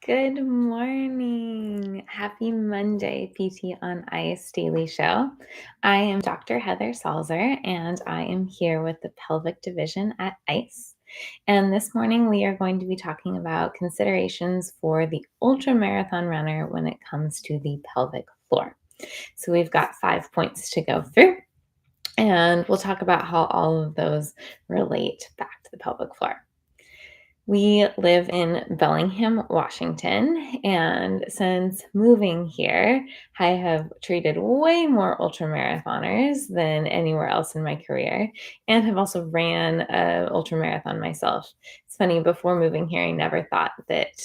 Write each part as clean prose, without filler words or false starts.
Good morning. Happy Monday, PT on Ice Daily Show. I am Dr. Heather Salzer, and I am here with the Pelvic Division at ICE. And this morning, we are going to be talking about considerations for the ultramarathon runner when it comes to the pelvic floor. So, we've got 5 points to go through, and we'll talk about how all of those relate back to the pelvic floor. We live in Bellingham, Washington, and since moving here, I have treated way more ultramarathoners than anywhere else in my career, and have also ran a ultramarathon myself. It's funny, before moving here, I never thought that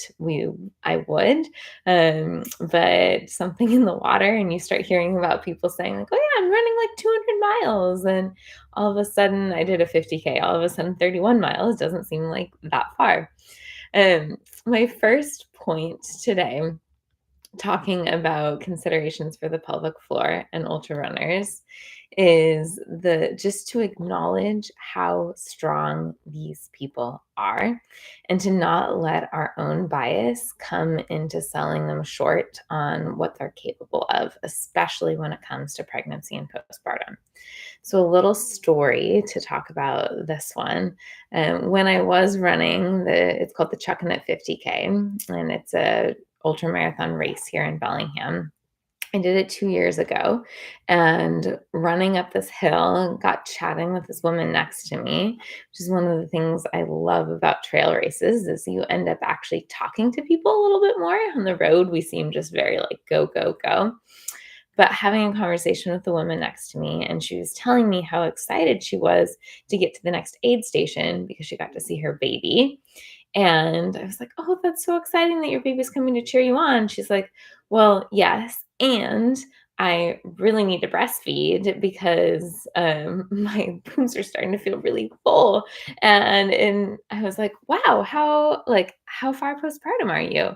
I would, but something in the water, and you start hearing about people saying like, "Oh yeah, I'm running like 200 miles," and all of a sudden I did a 50K. All of a sudden, 31 miles doesn't seem like that far. My first point today, talking about considerations for the pelvic floor and ultra runners, is the just to acknowledge how strong these people are and to not let our own bias come into selling them short on what they're capable of, especially when it comes to pregnancy and postpartum. So, a little story to talk about this one. When I was running it's called the Chuckanut 50K, and it's a ultramarathon race here in Bellingham. I did it 2 years ago, and running up this hill, got chatting with this woman next to me, which is one of the things I love about trail races is you end up actually talking to people a little bit more. On the road, we seem just very like go, go, go. But having a conversation with the woman next to me, and she was telling me how excited she was to get to the next aid station because she got to see her baby. And I was like, "Oh, that's so exciting that your baby's coming to cheer you on." She's like, "Well, yes, and I really need to breastfeed because my boobs are starting to feel really full." And I was like, "Wow, how far postpartum are you?"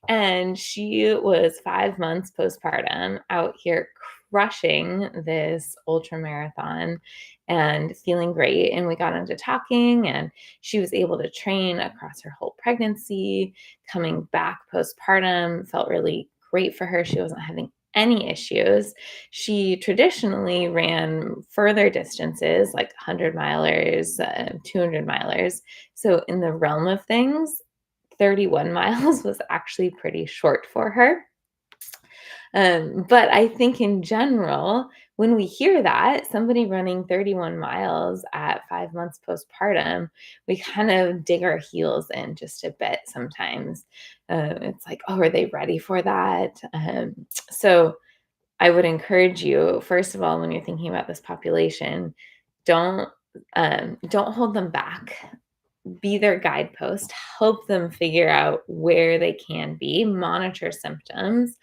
And she was 5 months postpartum, out here crushing this ultra marathon and feeling great. And we got into talking, and she was able to train across her whole pregnancy. Coming back postpartum felt really great for her. She wasn't having any issues. She traditionally ran further distances like 100 milers, 200 milers. So, in the realm of things, 31 miles was actually pretty short for her. But I think in general, when we hear that, somebody running 31 miles at 5 months postpartum, we kind of dig our heels in just a bit sometimes. It's like, oh, are they ready for that? So I would encourage you, first of all, when you're thinking about this population, don't don't hold them back. Be their guidepost. Help them figure out where they can be. Monitor symptoms,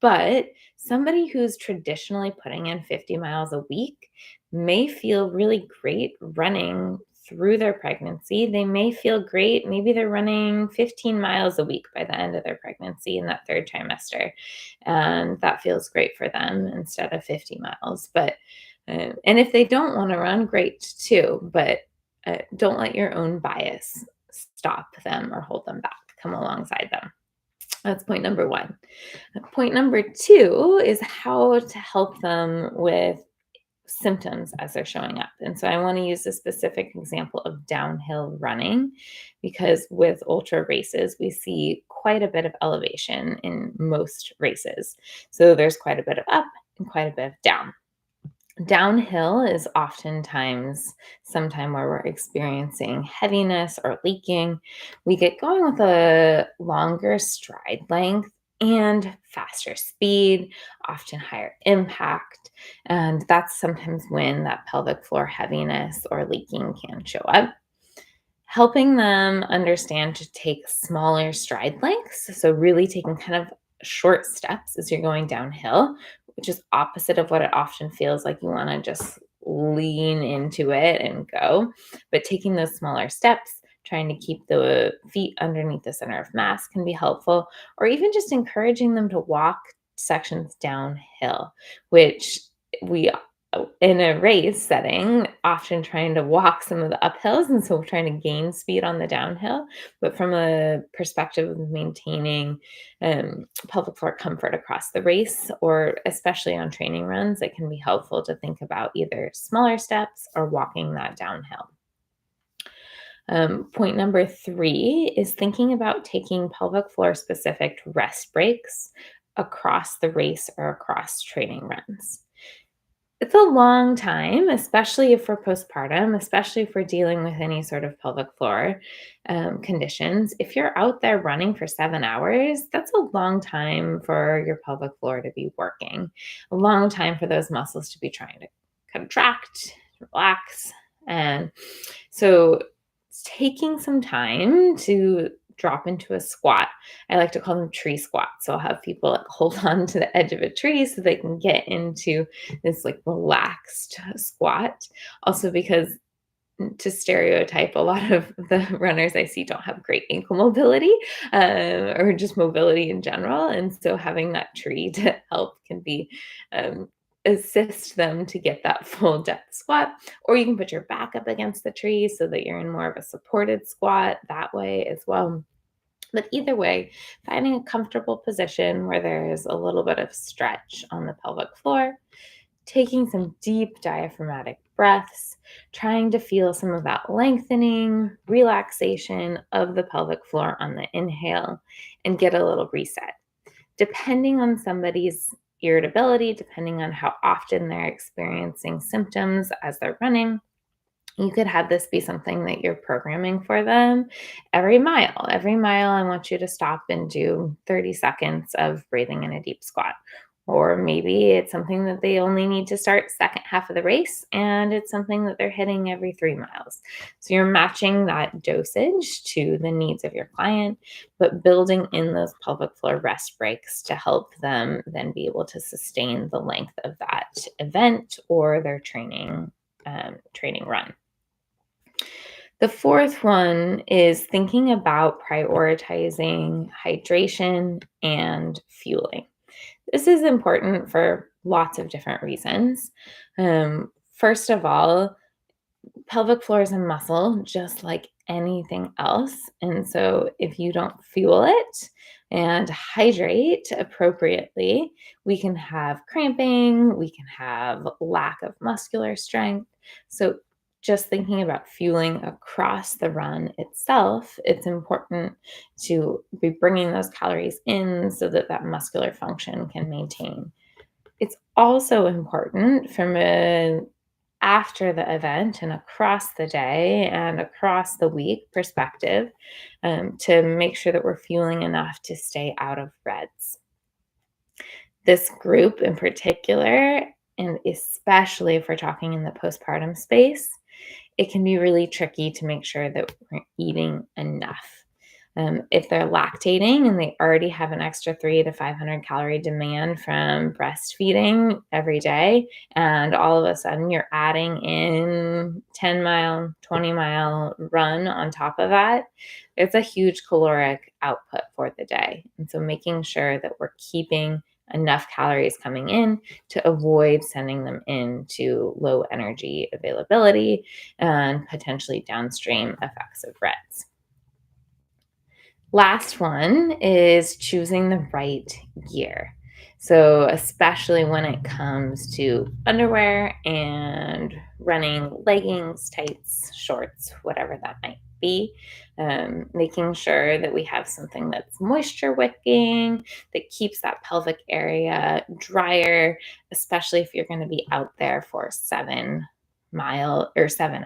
but somebody who's traditionally putting in 50 miles a week may feel really great running through their pregnancy. They may feel great. Maybe they're running 15 miles a week by the end of their pregnancy in that third trimester. And that feels great for them instead of 50 miles. And if they don't want to run, great too. But don't let your own bias stop them or hold them back. Come alongside them. That's point number one. Point number two is how to help them with symptoms as they're showing up. And so I want to use a specific example of downhill running because with ultra races, we see quite a bit of elevation in most races. So there's quite a bit of up and quite a bit of down. Downhill is oftentimes sometime where we're experiencing heaviness or leaking. We get going with a longer stride length and faster speed, often higher impact. And that's sometimes when that pelvic floor heaviness or leaking can show up. Helping them understand to take smaller stride lengths. So, really taking kind of short steps as you're going downhill, which is opposite of what it often feels like. You want to just lean into it and go, but taking those smaller steps, trying to keep the feet underneath the center of mass can be helpful, or even just encouraging them to walk sections downhill, which we in a race setting, often trying to walk some of the uphills, and so trying to gain speed on the downhill. But from a perspective of maintaining pelvic floor comfort across the race, or especially on training runs, it can be helpful to think about either smaller steps or walking that downhill. Point number three is thinking about taking pelvic floor specific rest breaks across the race or across training runs. It's a long time, especially if we're postpartum, especially if we're dealing with any sort of pelvic floor conditions. If you're out there running for 7 hours, that's a long time for your pelvic floor to be working, a long time for those muscles to be trying to contract, relax. And so taking some time to drop into a squat. I like to call them tree squats. So I'll have people like hold on to the edge of a tree so they can get into this like relaxed squat. Also, because to stereotype, a lot of the runners I see don't have great ankle mobility or just mobility in general. And so having that tree to help can be um, assist them to get that full depth squat. Or you can put your back up against the tree so that you're in more of a supported squat that way as well. But either way, finding a comfortable position where there's a little bit of stretch on the pelvic floor, taking some deep diaphragmatic breaths, trying to feel some of that lengthening, relaxation of the pelvic floor on the inhale, and get a little reset. Depending on somebody's irritability, depending on how often they're experiencing symptoms as they're running, you could have this be something that you're programming for them every mile. Every mile, I want you to stop and do 30 seconds of breathing in a deep squat. Or maybe it's something that they only need to start second half of the race, and it's something that they're hitting every 3 miles. So you're matching that dosage to the needs of your client, but building in those pelvic floor rest breaks to help them then be able to sustain the length of that event or their training run. The fourth one is thinking about prioritizing hydration and fueling. This is important for lots of different reasons. First of all, pelvic floor is a muscle just like anything else. And so if you don't fuel it and hydrate appropriately, we can have cramping, we can have lack of muscular strength. So just thinking about fueling across the run itself, it's important to be bringing those calories in so that that muscular function can maintain. It's also important from a after the event and across the day and across the week perspective, to make sure that we're fueling enough to stay out of reds. This group in particular, and especially if we're talking in the postpartum space, it can be really tricky to make sure that we're eating enough. If they're lactating and they already have an extra 300 to 500 calorie demand from breastfeeding every day, and all of a sudden you're adding in 10-mile, 20-mile run on top of that, it's a huge caloric output for the day. And so making sure that we're keeping enough calories coming in to avoid sending them into low energy availability and potentially downstream effects of REDS. Last one is choosing the right gear. So, especially when it comes to underwear and running leggings, tights, shorts, whatever that might be, making sure that we have something that's moisture wicking, that keeps that pelvic area drier, especially if you're going to be out there for 7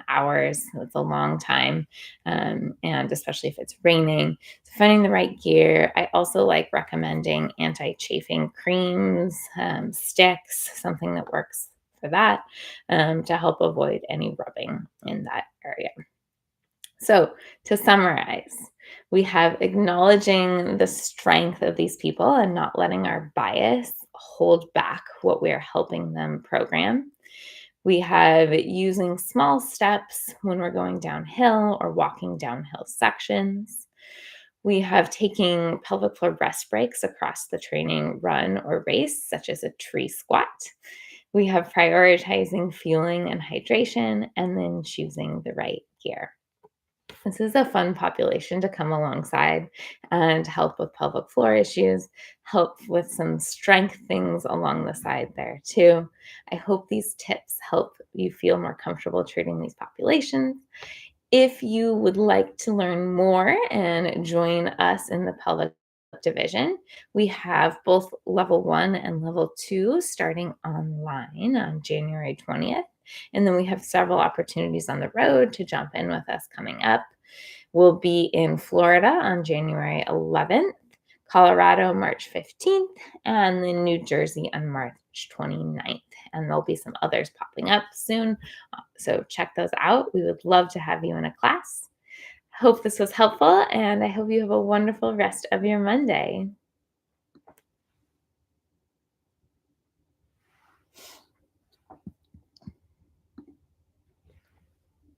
hours. That's a long time. And especially if it's raining, so finding the right gear. I also like recommending anti-chafing creams, sticks, something that works for that, to help avoid any rubbing in that area. So to summarize, we have acknowledging the strength of these people and not letting our bias hold back what we're helping them program. We have using small steps when we're going downhill or walking downhill sections. We have taking pelvic floor rest breaks across the training run or race, such as a tree squat. We have prioritizing fueling and hydration, and then choosing the right gear. This is a fun population to come alongside and help with pelvic floor issues, help with some strength things along the side there too. I hope these tips help you feel more comfortable treating these populations. If you would like to learn more and join us in the pelvic division, we have both level 1 and level 2 starting online on January 20th. And then we have several opportunities on the road to jump in with us coming up. We'll be in Florida on January 11th, Colorado March 15th, and then New Jersey on March 29th. And there'll be some others popping up soon. So check those out. We would love to have you in a class. Hope this was helpful, and I hope you have a wonderful rest of your Monday.